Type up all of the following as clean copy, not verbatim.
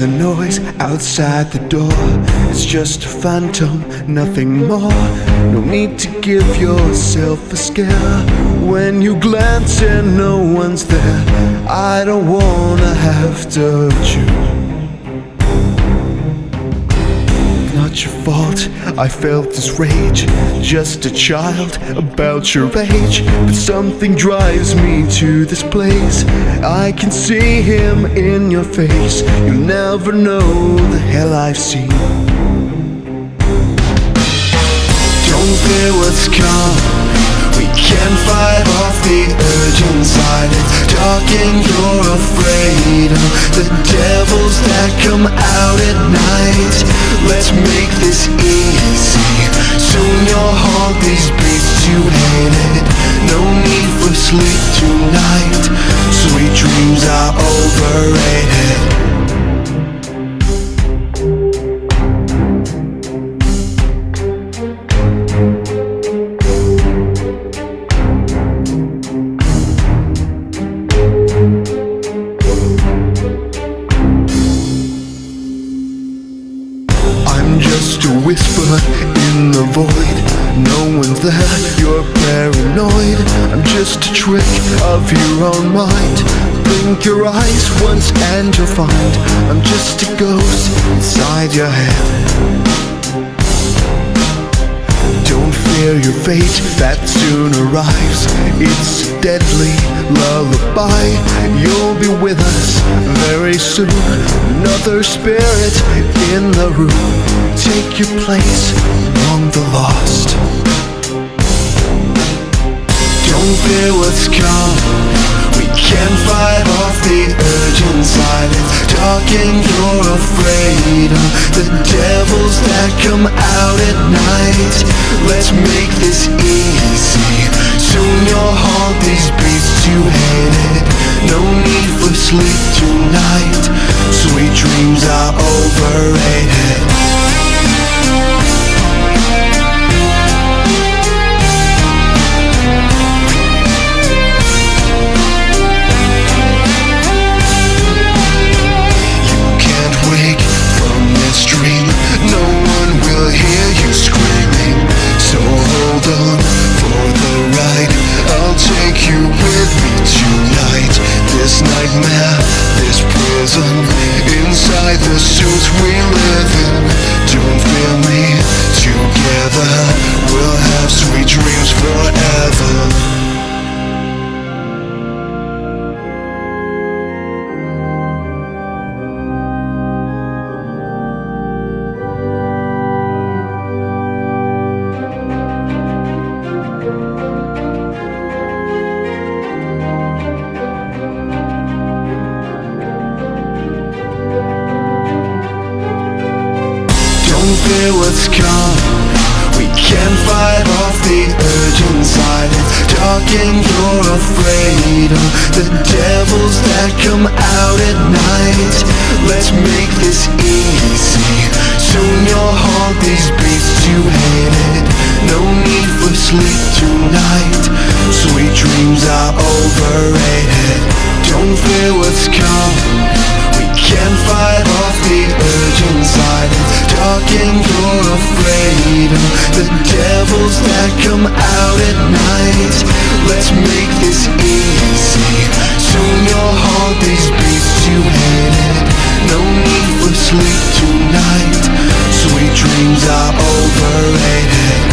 the noise outside the door. It's just a phantom, nothing more. No need to give yourself a scare. When you glance and no one's there, I don't wanna have to hurt you. Not your fault, I felt this rage. Just a child about your age, but something drives me to this place. I can see him in your face. You never know the hell I've seen. Don't fear what's come. We can fight off the urge inside. It's dark and you're afraid of the devils that come out at night. Let's make this easy. Soon you'll haunt these beasts you hated. No need for sleep tonight. Sweet dreams are overrated. Just a whisper in the void. No one's there, you're paranoid. I'm just a trick of your own mind. Blink your eyes once and you'll find I'm just a ghost inside your head. Don't fear your fate that soon arrives. It's a deadly lullaby. You'll be with us very soon. Another spirit in the room. Take your place among the lost. Don't fear what's come. We can fight off the urge inside. It's dark and you're afraid of the devils that come out at night. Let's make this easy. Soon you'll haunt these beasts you hated. No need for sleep tonight. Sweet dreams are overrated. This nightmare, this prison, inside the suits we live in. Don't fear me, together we'll have sweet dreams forever. Don't fear what's come. We can fight off the urge inside. It's dark and you're afraid of the devils that come out at night. Let's make this easy. Soon you'll haunt these beasts you hated. No need for sleep tonight. Sweet dreams are overrated. Don't fear what's come. We can fight off the urge inside. It's dark and you're afraid of the devils that come out at night. Let's make this easy. Soon you'll haunt these beasts you hated. No need for sleep tonight. Sweet dreams are overrated.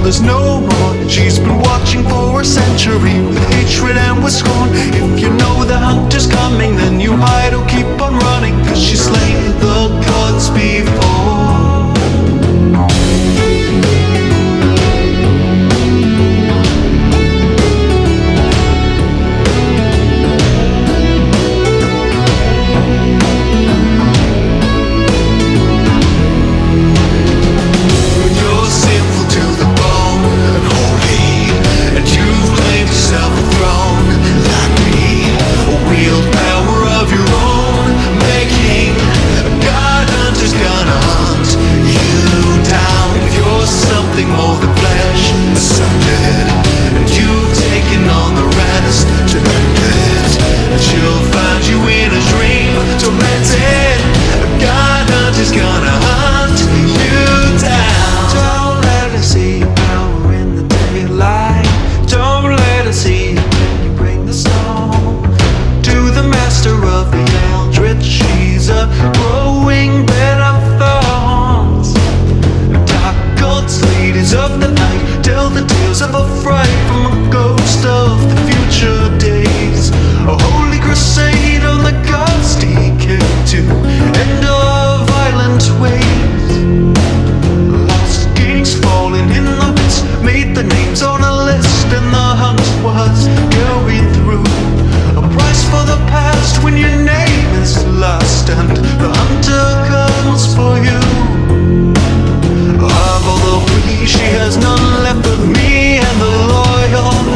there's no more. She's been watching for a century with hatred and with scorn. If you know the hunt is coming, then you hide or keep on running, 'cause she's slain the gods before. Of the night, tell the tales of a fright from a ghost of the future days. A holy crusade on the gods' decay to end of violent ways. Lost kings falling in the pits made the names on a list, and the hunt was going through. A price for the past when your name is lost, and the hunter comes for you. Of all the free, she has none left but me and the loyal.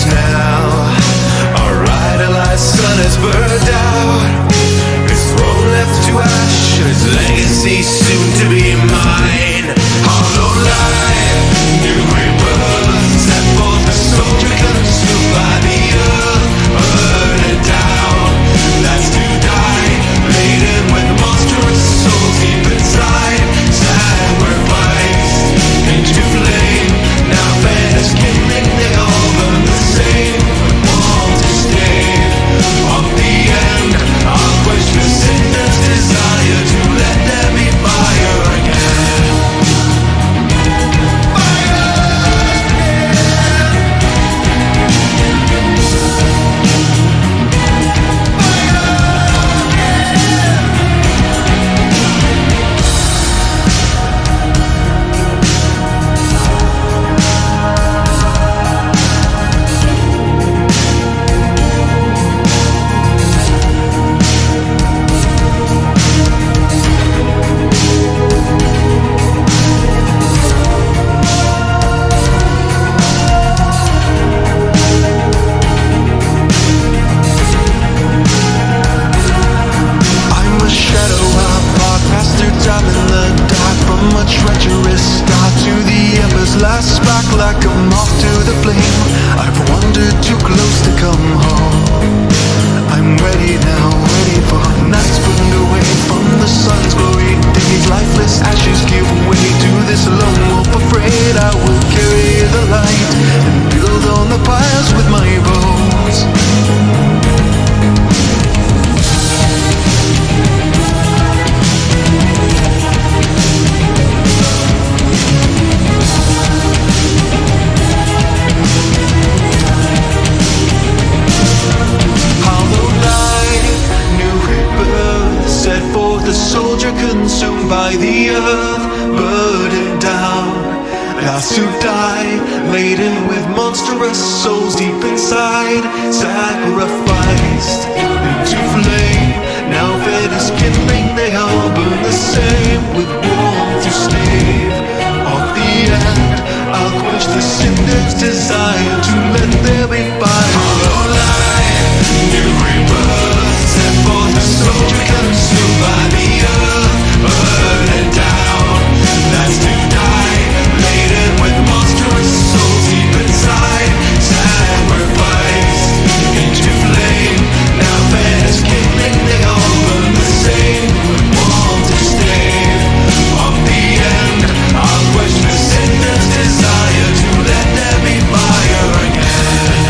us now. Our idolized sun is burned out. This world left to ash, its legacy soon to be mine. Hollow line, new rebirth, set forth the soldier consumed by the earth. Burn it down, that's to die, laden with monstrous souls deep inside. Sacrificed into flame, now fed as kindling, they all burn the same. Want to stay off the end, I'll quench the sinner's desire to let there be fire again. Last spark like a moth to the flame. I've wandered too close to come home. I'm ready now, ready for nights burned away from the sun's glory days. Lifeless ashes give way to this lone wolf afraid. I will carry the light and build on the piles with my bones. The soldier consumed by the earth, burdened down, last to die, laden with monstrous souls deep inside. Sacrificed into flame, now fed as kindling, they all burn the same. With warmth to stave off the end, I'll quench the sinner's desire to let there be fire. Hollow line, new rebirth, set forth the soldier consumed by the earth, burning down, that's to die, laden with monstrous souls deep inside. Sacrificed into flame, now fed as kindling, they all burn the same. With warmth to stave off the end, I'll quench the sinner's desire to let there be fire again.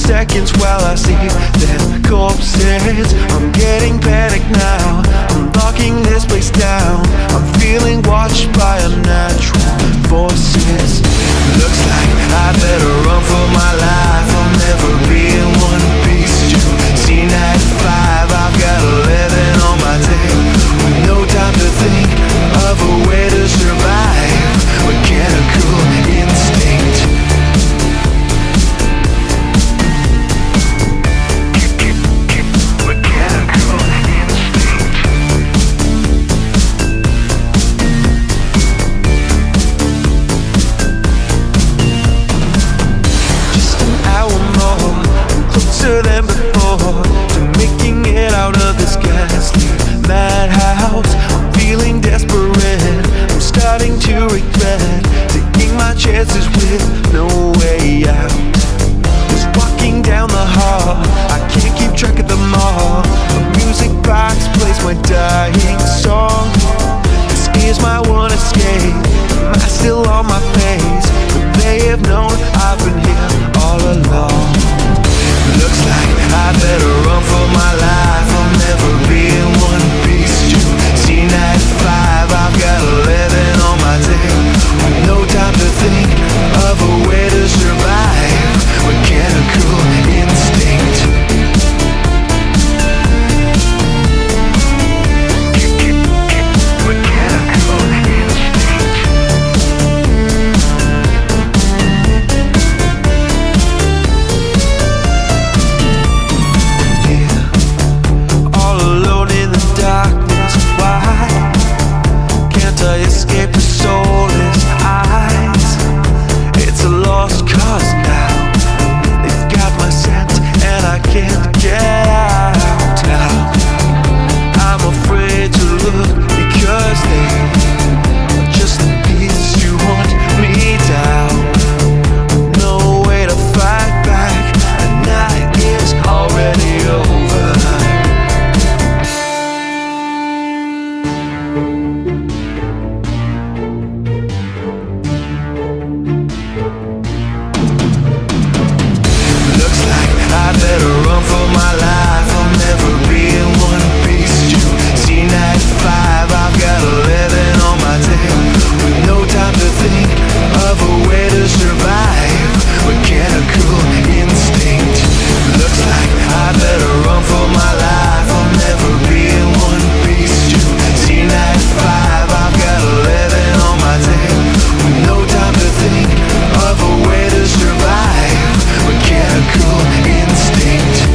seconds while I see their corpses. I'm getting panicked now, I'm locking this place down. I'm feeling watched by unnatural forces. Looks like I better run for my life. I'll never be in one piece. You see 9 to 5, I've got 11 on my day, with no time to think. is my one escape. The mask still on my face, but they have known I've been here all along. Looks like I better run for my life. I'll never be in one piece. You see, 9 to 5, I've got 11 on my tail. With no time to think of a way to survive. Mechanical instinct. Escape the soulless eyes. It's a lost cause now. They've got my scent and I can't get out now. I'm afraid to look because they're just the piece you want me down. No way to fight back. The night is already over. I better run for my life. I'll never be in one piece. You see, 9 to 5, I've got 11 on my tail. With no time to think of a way to survive. Mechanical instinct. Looks like I better run for my life. I'll never be in one piece. You see, 9 to 5, I've got 11 on my tail. With no time to think of a way to survive. Mechanical instinct.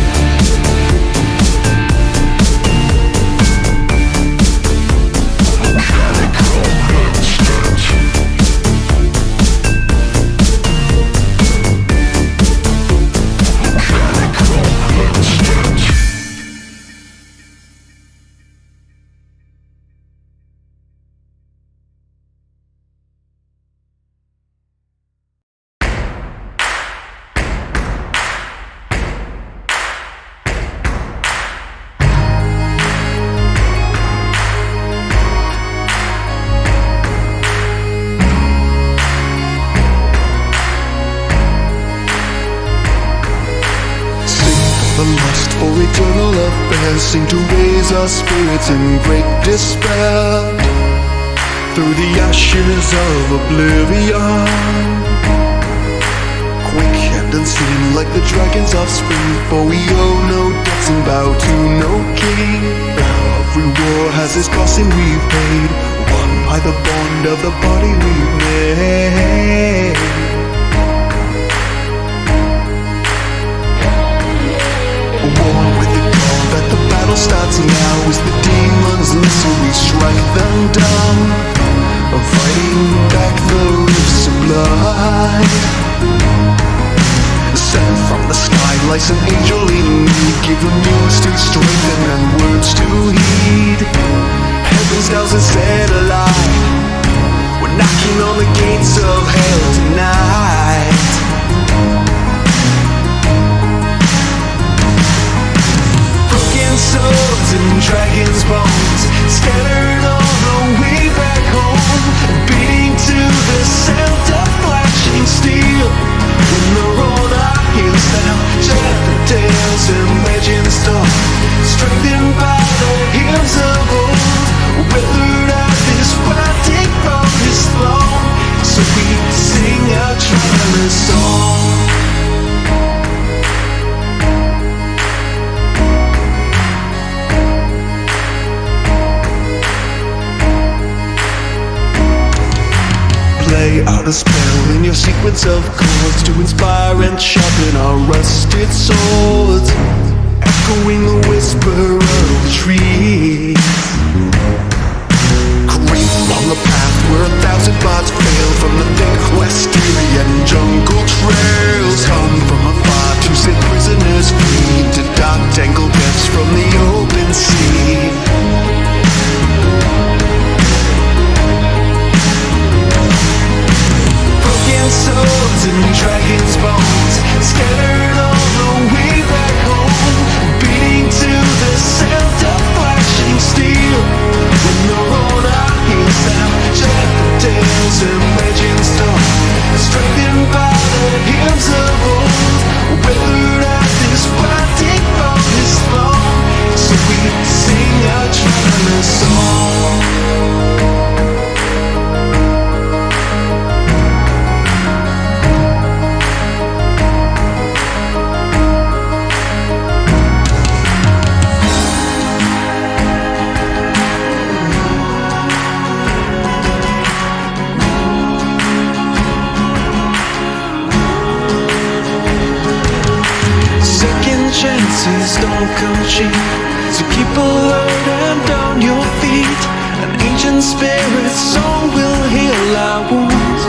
The lust for eternal affairs seem to raise our spirits in great despair. Through the ashes of oblivion, quick and unseen like the dragons of spring. For we owe no debts and bow to no king. Every war has its cost and we've paid, won by the bond of the body we've made. War with the call that the battle starts now. As the demons listen, we strike them down, fighting back the rifts of blood. Sent from the sky like an angel in need, give them news to strengthen and words to heed. Heaven's down and set alight. We're knocking on the gates of hell tonight. Swords and dragons' bones scattered all the way back home, beating to the sound of flashing steel. When the roll our heels down, shattered tales and legends told, strengthened by the hymns of old, weathered out this fighting from his throne. So we sing a triumphant song. Play out a spell in your sequence of chords to inspire and sharpen our rusted swords, echoing the whisper of the trees. Creep on the path where 1,000 bards fail, from the thick Westirian jungle trails. Come from afar to set prisoners free, to dark tangled depths from the open sea. Swords and dragons' bones scattered all the way back home, beating to the sound of flashing steel. When the roll our heels down, coaching. So keep alert and on your feet. An ancient spirit song will heal our wounds,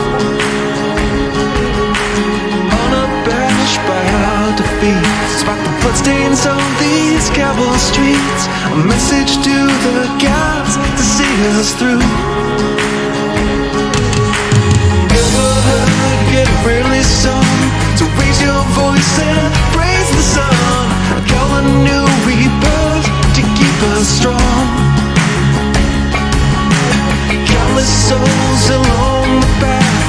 unabashed by our defeat. Spot the bloodstains on these cobble streets, a message to the gods to see us through. Get really song, so raise your voice and praise the sun. Call a new rebirth to keep us strong. Countless souls along the path,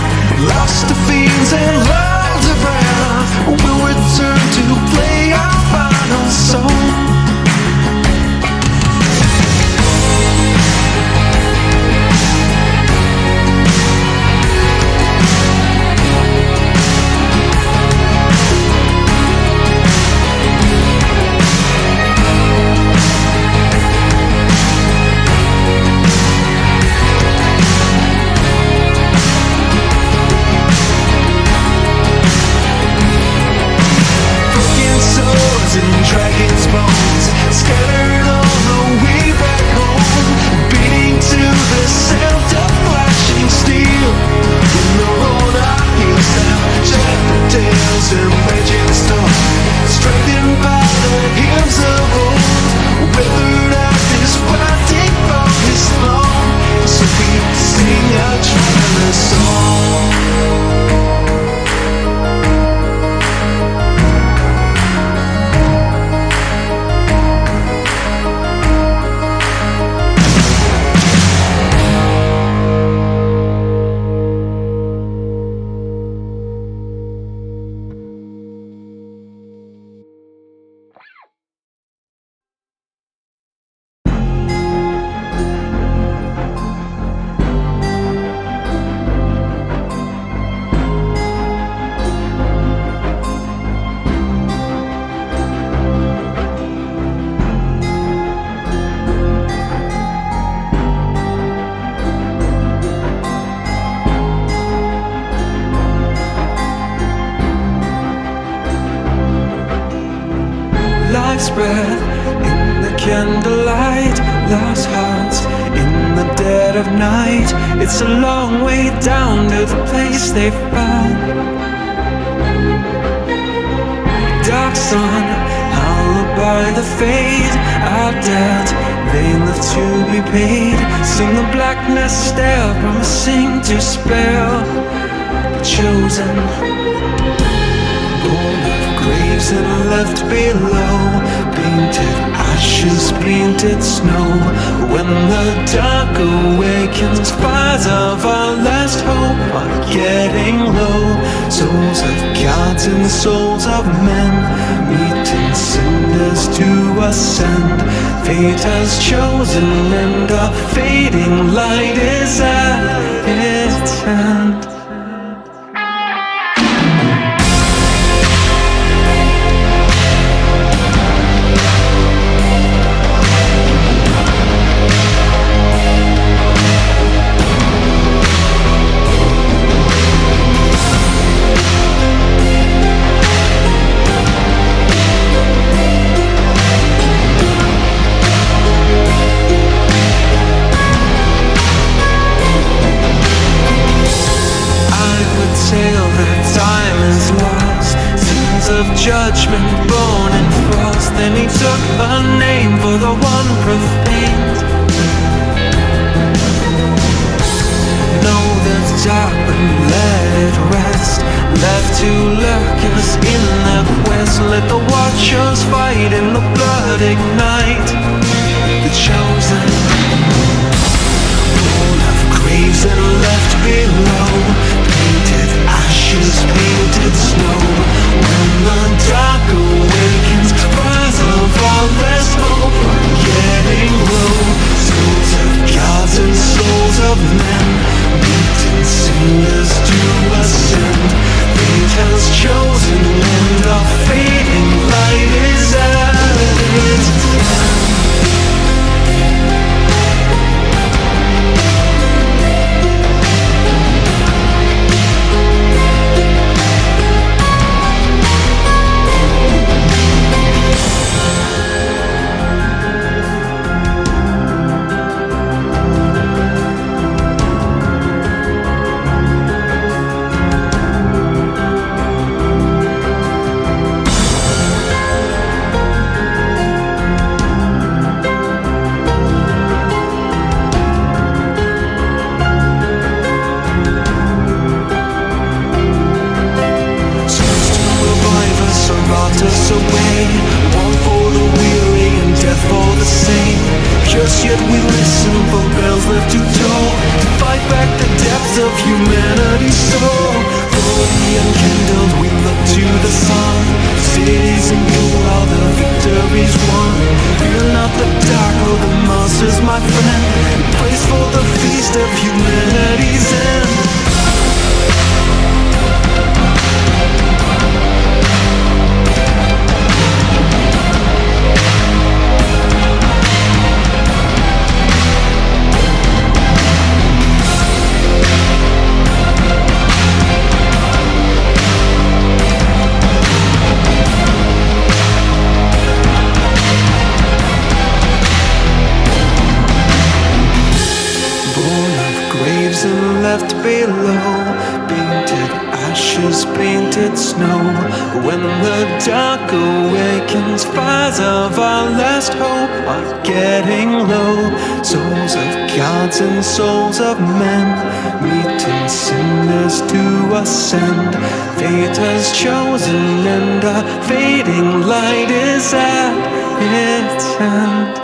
lost to fiends and lost of wrath, will return to play our final song. Dragons' bones scattered all the way back home, beating to the sound of flashing steel. In the road our heels down, shattered tales and raging storm, strengthened by the hymns of old, withered out his fighting for his throne. So we sing a traveler's song. Life's breath in the candlelight, lost hearts in the dead of night. It's a long way down to the place they found. Dark sun, hallowed by the fade, our debt, they live to be paid. Sing the blackness stare, promising to spare the chosen. Graves and left below, painted ashes, painted snow. When the dark awakens, fires of our last hope are getting low. Souls of gods and souls of men meet in cinders to ascend. Fate has chosen and a fading light is at its end. Judgment born in frost, then he took a name for the one profaned. Know that's dark but let it rest, left to lurk us in their quest. Let the watchers fight and the blood ignite. The chosen, full of graves and left below, painted ashes, painted snow. When the dark awakens, fires of our last hope are getting low. Souls of gods and souls of men meet in cinders to ascend. Fate has chosen and our fading light is at its end. left to toe, to fight back the depths of humanity's soul. Fully enkindled, we look to the sun. Cities in blue, all the victories won. Fear not the dark or the monsters, my friend. Place for the feast of humanity's end. Left below, painted ashes, painted snow. When the dark awakens, fires of our last hope are getting low. Souls of gods and souls of men, meeting sinners to ascend. Fate has chosen and our fading light is at its end.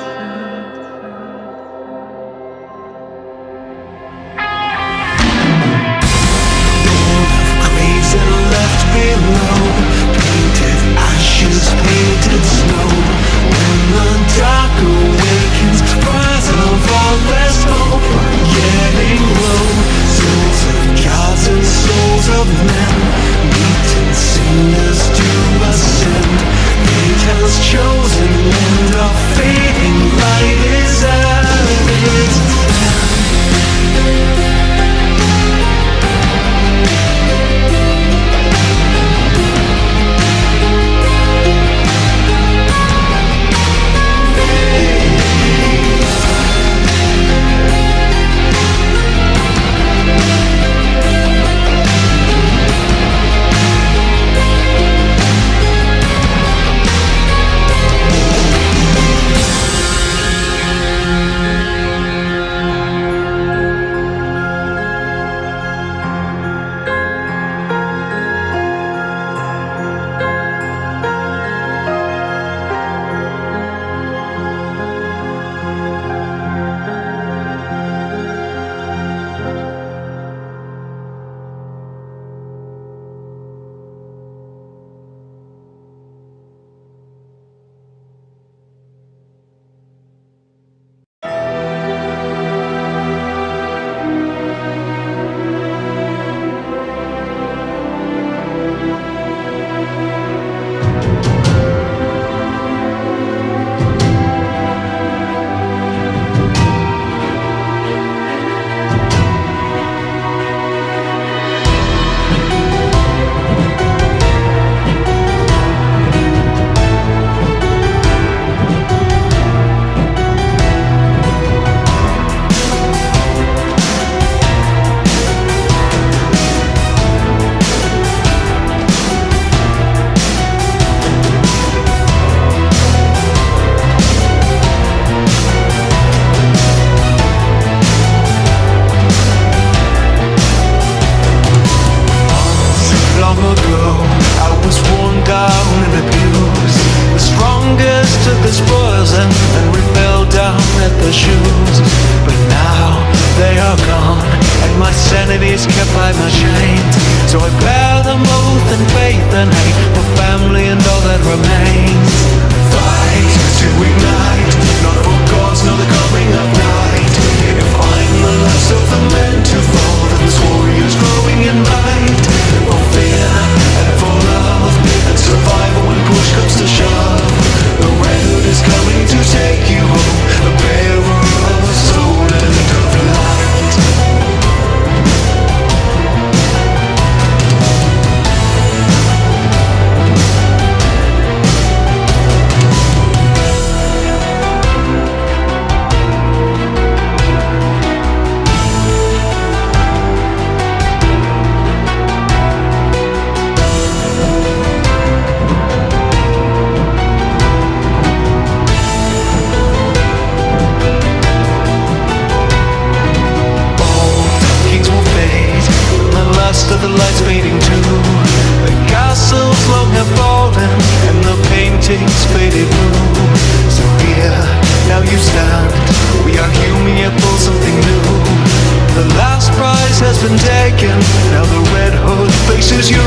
has been taken. Now the red hood faces you.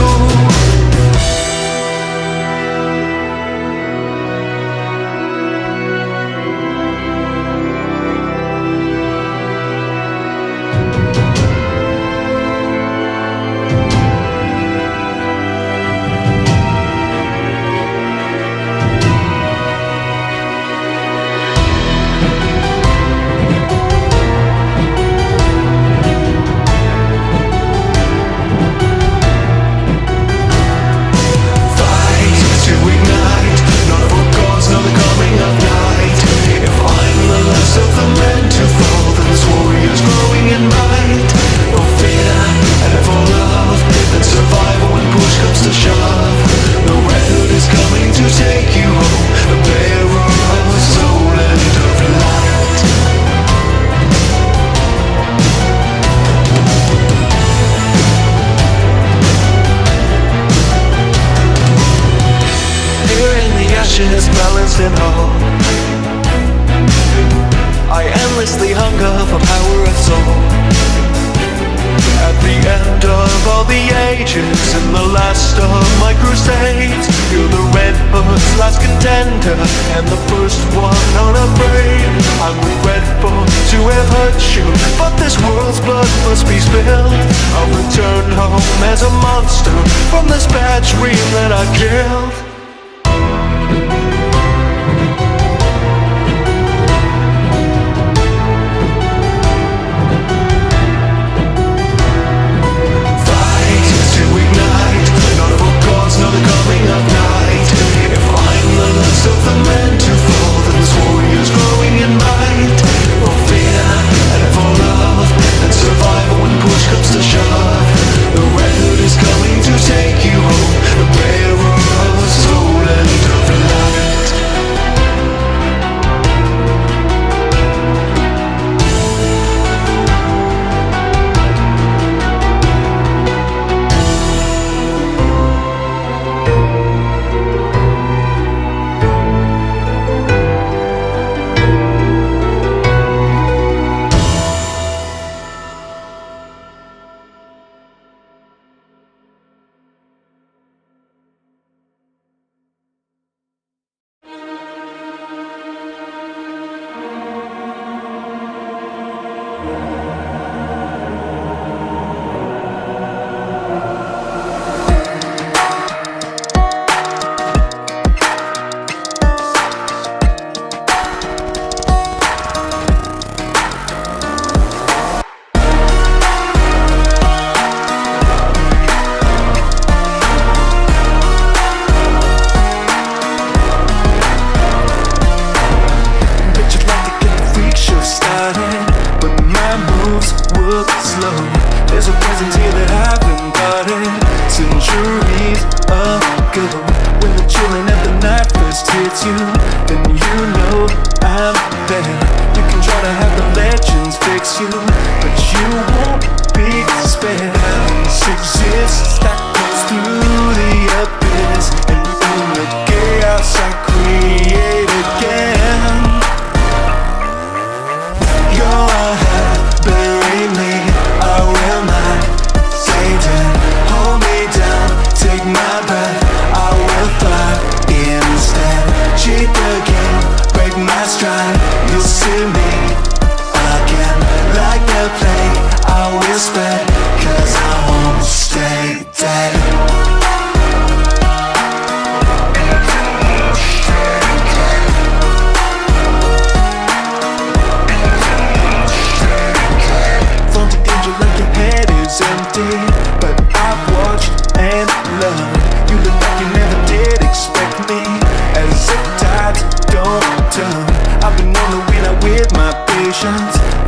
Balanced in hope, I endlessly hunger for power of soul. At the end of all the ages, in the last of my crusades, you're the red hood's last contender, and the first one unafraid. I'm regretful to have hurt you, but this world's blood must be spilled. I'll return home as a monster from this bad dream that I killed.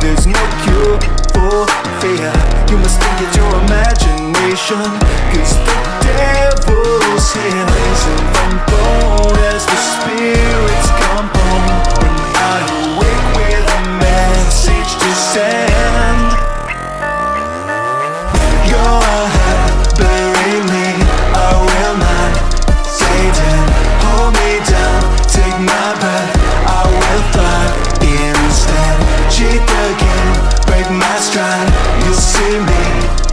There's no cure for fear. You must think it's your imagination, 'cause the devil's here. Raising from bone as the spirits come home. When I awake with a message to send. Your heart bury me, I will not. Satan, hold me down, take my breath, I will fly instead. Cheat again, break my stride, you'll see me.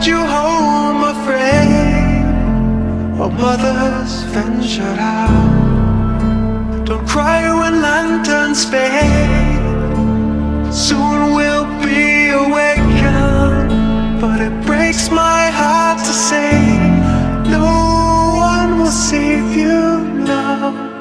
send you home afraid, while mothers ventured out. Don't cry when lanterns fade, soon we'll be awakened. But it breaks my heart to say no one will save you now.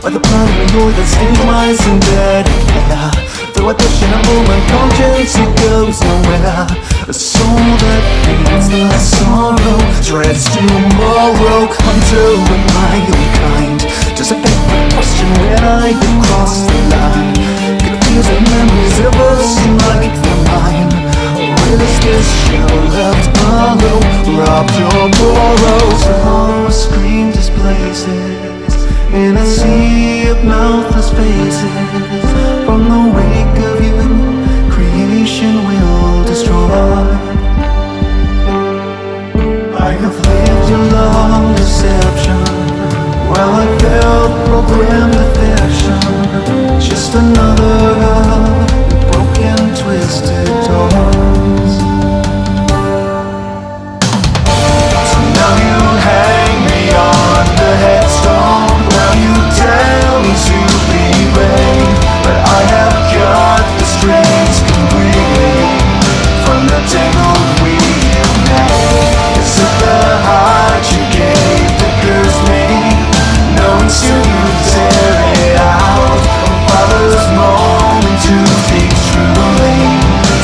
by the blood and the oil that stains my synthetic hair. Though I push and I pull, my conscience, it goes nowhere. A soul that feeds the sorrow, dreads tomorrow. Hunter with my own kind, does it beg the question when I have crossed the line? Confused and memories ever seem like they're mine? Or is this shell left hollow, robbed or borrowed? Some scream displaces in a sea of mouthless faces. From the wake of you, creation will destroy. I have lived a long deception, while I felt programmed affection. Just another of broken, twisted doors. So now you hang me on the headstone. Now you tell me to be brave, but I have got the strings completely from the tangled weave made. Is it the heart you gave that cursed me? Knowing soon you tear it out. A father's moment to speak truly.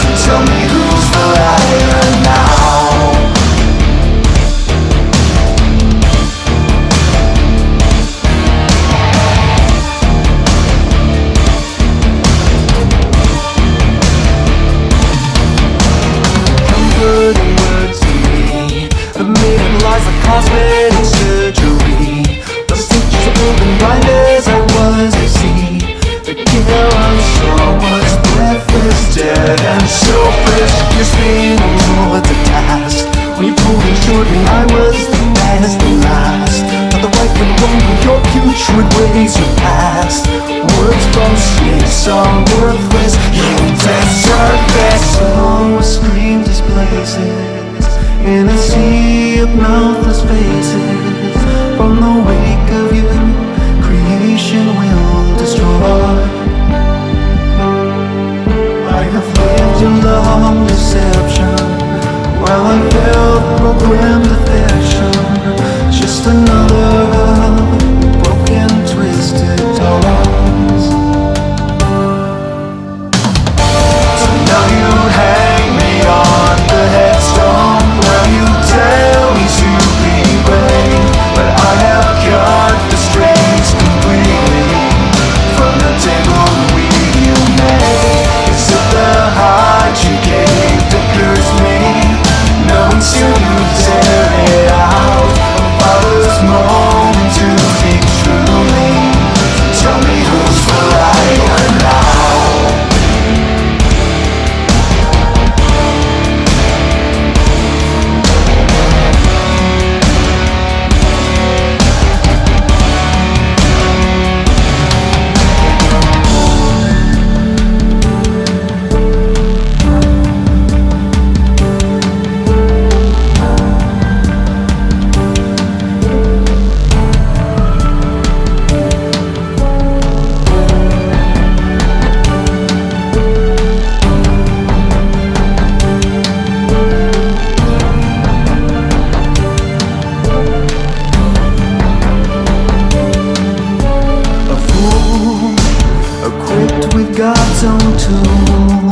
So tell me who's the liar now? Comforting words to me, the maiden lies like cosmetic surgery. The stitches are broken, blind as I was to see. The care I saw was breathless, dead and selfless. You're spinning towards a task. When you pulled and short me, I was the best and last. Not the right and wrong, but your putrid ways you past. Words from snakes are worthless. You desert this. Some scream displaces in a sea of mouthless faces. From the wake of you, creation will destroy. I have lived a long deception, while I felt programmed affection. Just another of broken, twisted doors. So now you hang me on the headstone. Now you tell me to be brave, but I have cut the strings completely from the tangled weave you made. Is it the heart you gave that cursed me? Knowing soon you tear it out. A father's moment to speak truly. Tell me who's the liar now? Equipped with God's own tools.